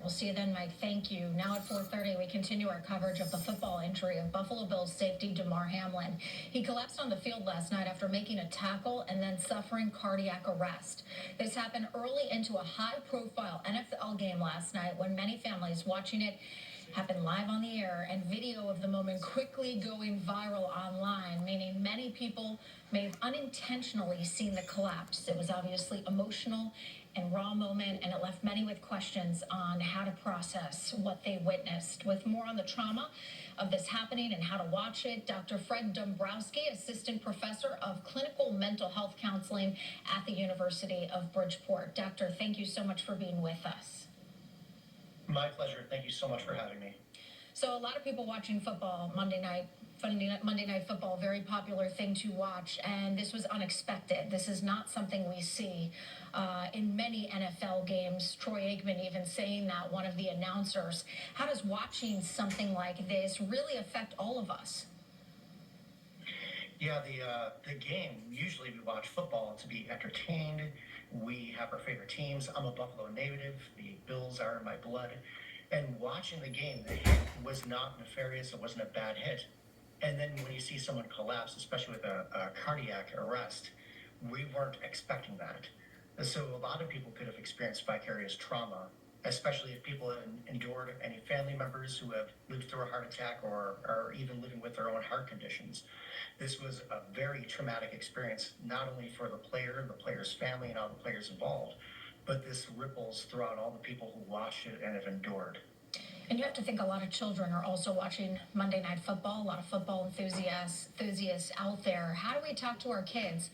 We'll see you then, Mike. Thank you. Now at 4:30, we continue our coverage of the football injury of Buffalo Bills safety Damar Hamlin. He collapsed on the field last night after making a tackle and then suffering cardiac arrest. This happened early into a high-profile NFL game last night when many families watching it happened live on the air, and video of the moment quickly going viral online, meaning many people may have unintentionally seen the collapse. It was obviously emotional and raw moment, and it left many with questions on how to process what they witnessed. With more on the trauma of this happening and how to watch it, Dr. Fred Dombrowski, assistant professor of clinical mental health counseling at the University of Bridgeport. Doctor, thank you so much for being with us. My pleasure. Thank you so much for having me. So a lot of people watching football Monday night football, very popular thing to watch, and this was unexpected. This is not something we see in many NFL games. Troy Aikman even saying that, one of the announcers. How does watching something like this really affect all of us? Yeah, the game, usually we watch football to be entertained. We have our favorite teams. I'm a Buffalo native. The Bills are in my blood. And watching the game, the hit was not nefarious. It wasn't a bad hit. And then when you see someone collapse, especially with a cardiac arrest, we weren't expecting that. And so a lot of people could have experienced vicarious trauma, especially if people have endured any family members who have lived through a heart attack or are even living with their own heart conditions. This was a very traumatic experience, not only for the player, the player's family, and all the players involved, but this ripples throughout all the people who watched it and have endured. And you have to think a lot of children are also watching Monday Night Football, a lot of football enthusiasts out there. How do we talk to our kids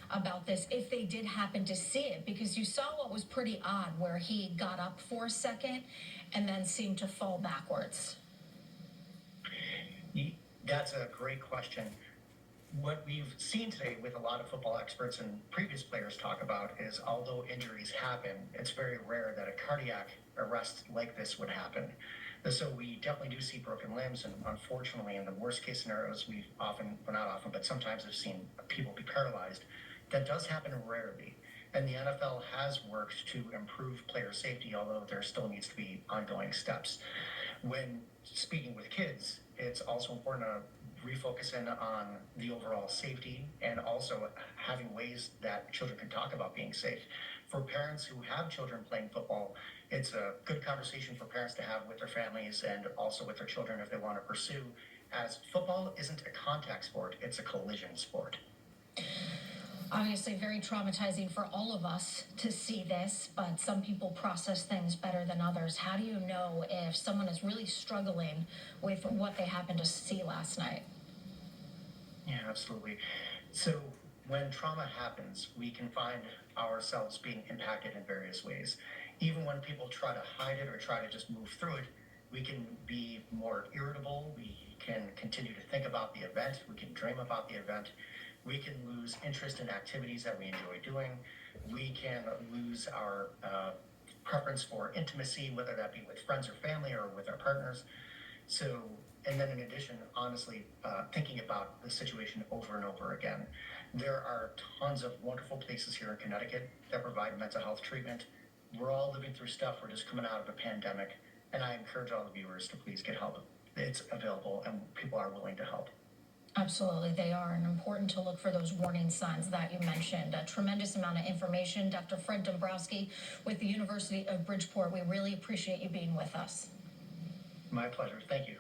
about this if they did happen to see it? Because you saw what was pretty odd, where he got up for a second and then seemed to fall backwards. That's a great question. What we've seen today with a lot of football experts and previous players talk about is, although injuries happen, it's very rare that a cardiac arrest like this would happen. So we definitely do see broken limbs, and unfortunately, in the worst case scenarios, we've often, well, not often, but sometimes have seen people be paralyzed. That does happen rarely. And the NFL has worked to improve player safety, although there still needs to be ongoing steps. When speaking with kids, it's also important to refocus in on the overall safety and also having ways that children can talk about being safe. For parents who have children playing football, it's a good conversation for parents to have with their families and also with their children if they want to pursue, as football isn't a contact sport, it's a collision sport. Obviously very traumatizing for all of us to see this, but some people process things better than others. How do you know if someone is really struggling with what they happened to see last night? Yeah, absolutely. So when trauma happens, we can find ourselves being impacted in various ways. Even when people try to hide it or try to just move through it, we can be more irritable. We can continue to think about the event. We can dream about the event. We can lose interest in activities that we enjoy doing. We can lose our preference for intimacy, whether that be with friends or family or with our partners. So, and then in addition, honestly, thinking about the situation over and over again. There are tons of wonderful places here in Connecticut that provide mental health treatment. We're all living through stuff. We're just coming out of a pandemic. And I encourage all the viewers to please get help. It's available and people are willing to help. Absolutely, they are, and important to look for those warning signs that you mentioned. A tremendous amount of information. Dr. Fred Dombrowski with the University of Bridgeport, we really appreciate you being with us. My pleasure. Thank you.